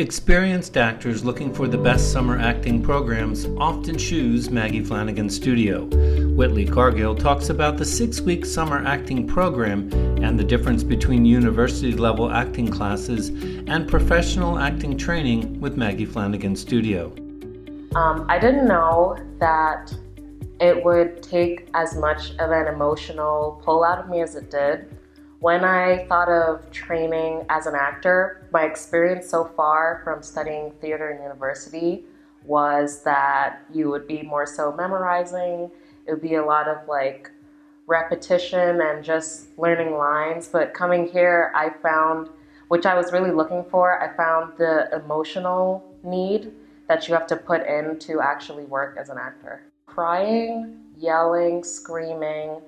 Experienced actors looking for the best summer acting programs often choose Maggie Flanigan Studio. Whitley Cargill talks about the 6-week summer acting program and the difference between university-level acting classes and professional acting training with Maggie Flanigan Studio. I didn't know that it would take as much of an emotional pull out of me as it did. When I thought of training as an actor, my experience so far from studying theater in university was that you would be more so memorizing. It would be a lot of like repetition and just learning lines. But coming here, I found, which I was really looking for, I found the emotional need that you have to put in to actually work as an actor. Crying, yelling, screaming,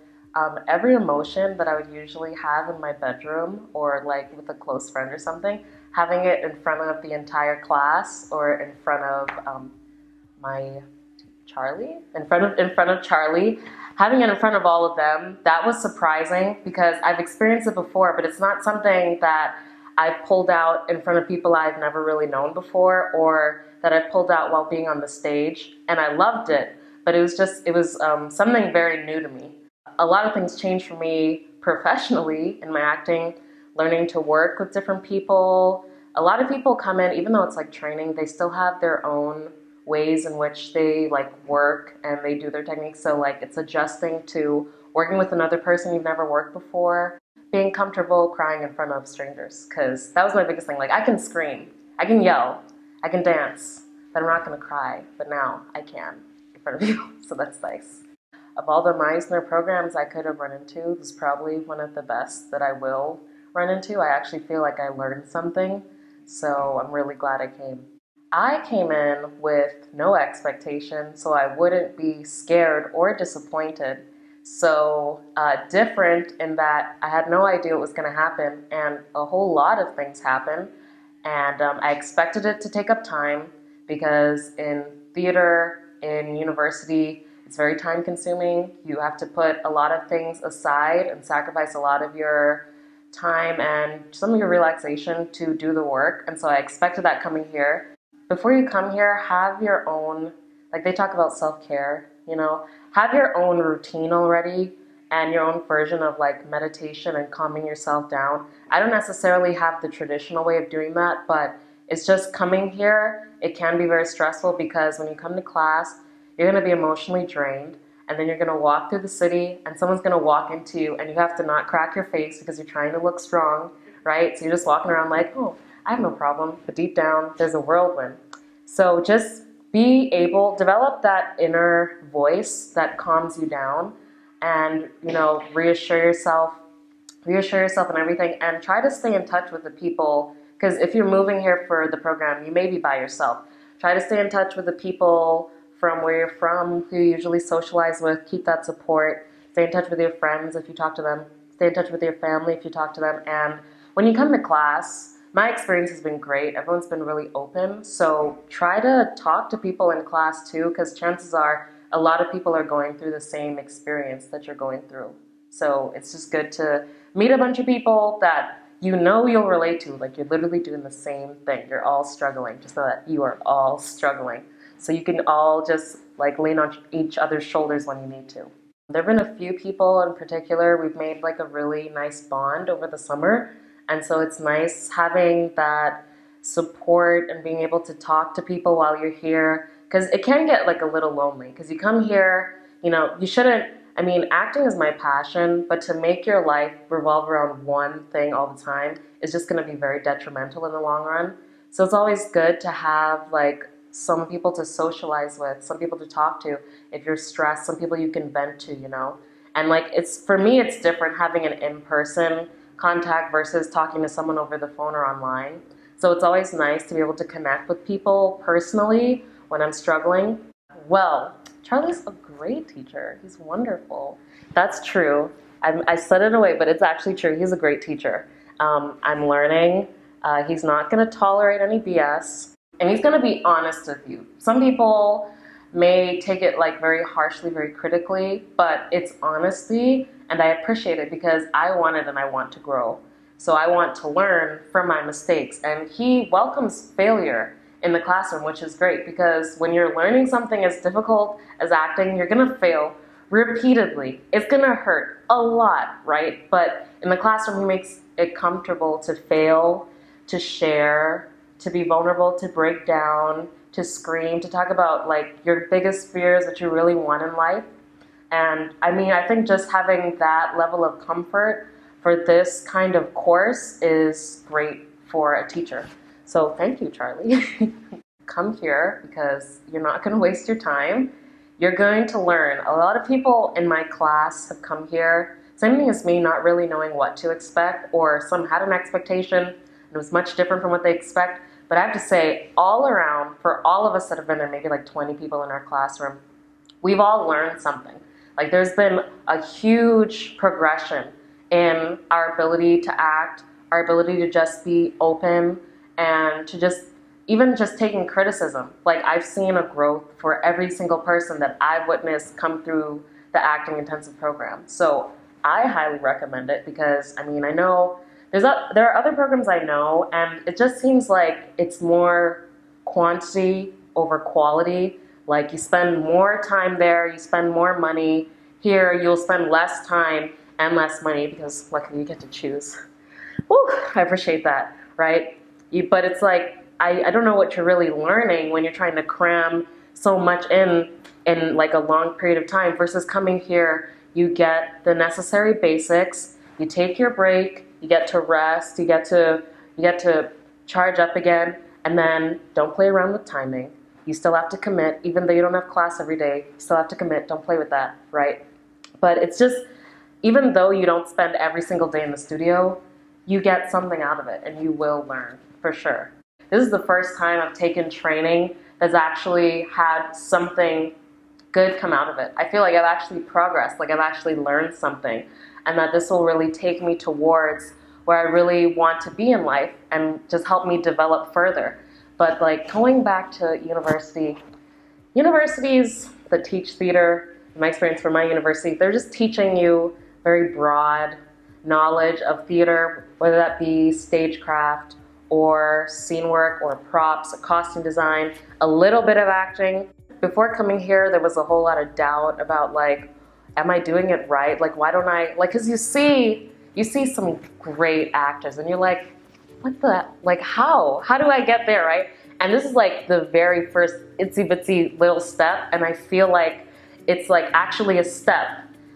every emotion that I would usually have in my bedroom or like with a close friend or something, having it in front of the entire class or in front of in front of Charlie, having it in front of all of them, that was surprising because I've experienced it before, but it's not something that I've pulled out in front of people I've never really known before or that I pulled out while being on the stage, and I loved it, but it was something very new to me. A lot of things changed for me professionally in my acting, learning to work with different people. A lot of people come in, even though it's like training, they still have their own ways in which they like work and they do their techniques. So like it's adjusting to working with another person you've never worked before, being comfortable crying in front of strangers, because that was my biggest thing. Like I can scream, I can yell, I can dance, but I'm not gonna cry. But now I can in front of you, so that's nice. Of all the Meisner programs I could have run into, this is probably one of the best that I will run into. I actually feel like I learned something, so I'm really glad I came. I came in with no expectation, so I wouldn't be scared or disappointed. So different in that I had no idea what was going to happen, and a whole lot of things happened. And I expected it to take up time because in theater, in university, it's very time consuming. You have to put a lot of things aside and sacrifice a lot of your time and some of your relaxation to do the work. And so I expected that coming here. Before you come here, have your own, like they talk about self-care, have your own routine already and your own version of like meditation and calming yourself down. I don't necessarily have the traditional way of doing that, but it's just coming here. It can be very stressful because when you come to class, you're going to be emotionally drained, and then you're going to walk through the city, and someone's going to walk into you, and you have to not crack your face because you're trying to look strong, right? So you're just walking around like, oh, I have no problem, but deep down, there's a whirlwind. So just be able, develop that inner voice that calms you down, and, reassure yourself and everything, and try to stay in touch with the people, because if you're moving here for the program, you may be by yourself. Try to stay in touch with the people from where you're from, who you usually socialize with, keep that support, stay in touch with your friends if you talk to them, stay in touch with your family if you talk to them, and when you come to class, my experience has been great. Everyone's been really open, so try to talk to people in class too, because chances are a lot of people are going through the same experience that you're going through. So it's just good to meet a bunch of people that you'll relate to, like you're literally doing the same thing. You're all struggling, just know that you are all struggling. So you can all just like lean on each other's shoulders when you need to. There have been a few people in particular, we've made like a really nice bond over the summer. And so it's nice having that support and being able to talk to people while you're here. Because it can get like a little lonely. Because you come here, you shouldn't, acting is my passion, but to make your life revolve around one thing all the time is just going to be very detrimental in the long run. So it's always good to have like some people to socialize with, some people to talk to if you're stressed, some people you can vent to, And like for me, it's different having an in-person contact versus talking to someone over the phone or online. So it's always nice to be able to connect with people personally when I'm struggling. Well, Charlie's a great teacher. He's wonderful. That's true. I said it away, but it's actually true. He's a great teacher. I'm learning. He's not going to tolerate any BS. And he's going to be honest with you. Some people may take it like very harshly, very critically, but it's honesty, and I appreciate it because I want it and I want to grow. So I want to learn from my mistakes. And he welcomes failure in the classroom, which is great, because when you're learning something as difficult as acting, you're gonna fail repeatedly. It's gonna hurt a lot, right? But in the classroom, he makes it comfortable to fail, to share, to be vulnerable, to break down, to scream, to talk about like your biggest fears that you really want in life. And I mean, I think just having that level of comfort for this kind of course is great for a teacher. So thank you, Charlie. Come here because you're not going to waste your time. You're going to learn. A lot of people in my class have come here, same thing as me, not really knowing what to expect, or some had an expectation and it was much different from what they expect. But I have to say, all around, for all of us that have been there, maybe like 20 people in our classroom, we've all learned something. Like there's been a huge progression in our ability to act, our ability to just be open, and to just, even just taking criticism. Like I've seen a growth for every single person that I've witnessed come through the acting intensive program. So I highly recommend it because, I mean, I know there are other programs I know, and it just seems like it's more quantity over quality. Like you spend more time there, you spend more money. Here you'll spend less time and less money because luckily you get to choose. Woo, I appreciate that, right? But it's like, I don't know what you're really learning when you're trying to cram so much in like a long period of time versus coming here, you get the necessary basics, you take your break, you get to rest, you get to charge up again, and then don't play around with timing. You still have to commit, even though you don't have class every day, you still have to commit, don't play with that, right? But it's just, even though you don't spend every single day in the studio, you get something out of it and you will learn, for sure. This is the first time I've taken training that's actually had something good come out of it. I feel like I've actually progressed, like I've actually learned something, and that this will really take me towards where I really want to be in life and just help me develop further. But like going back to universities that teach theater, in my experience from my university, they're just teaching you very broad knowledge of theater, whether that be stagecraft or scene work or props, or costume design, a little bit of acting. Before coming here, there was a whole lot of doubt about like, am I doing it right? Like, why don't I, like, cause you see some great actors and you're like, what the, like how do I get there, right? And this is like the very first itsy bitsy little step, and I feel like it's like actually a step.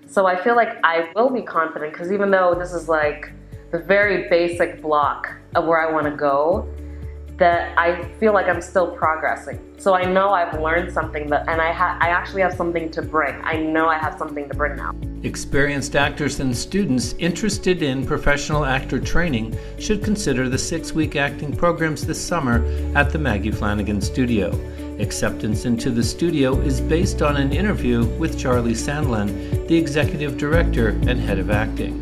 So I feel like I will be confident, because even though this is like the very basic block of where I want to go, that I feel like I'm still progressing. So I know I've learned something, and I actually have something to bring. I know I have something to bring now. Experienced actors and students interested in professional actor training should consider the 6-week acting programs this summer at the Maggie Flanigan Studio. Acceptance into the studio is based on an interview with Charlie Sandlin, the Executive Director and Head of Acting.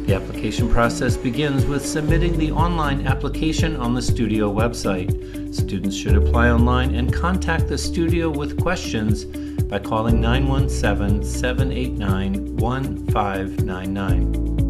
The application process begins with submitting the online application on the studio website. Students should apply online and contact the studio with questions by calling 917-789-1599.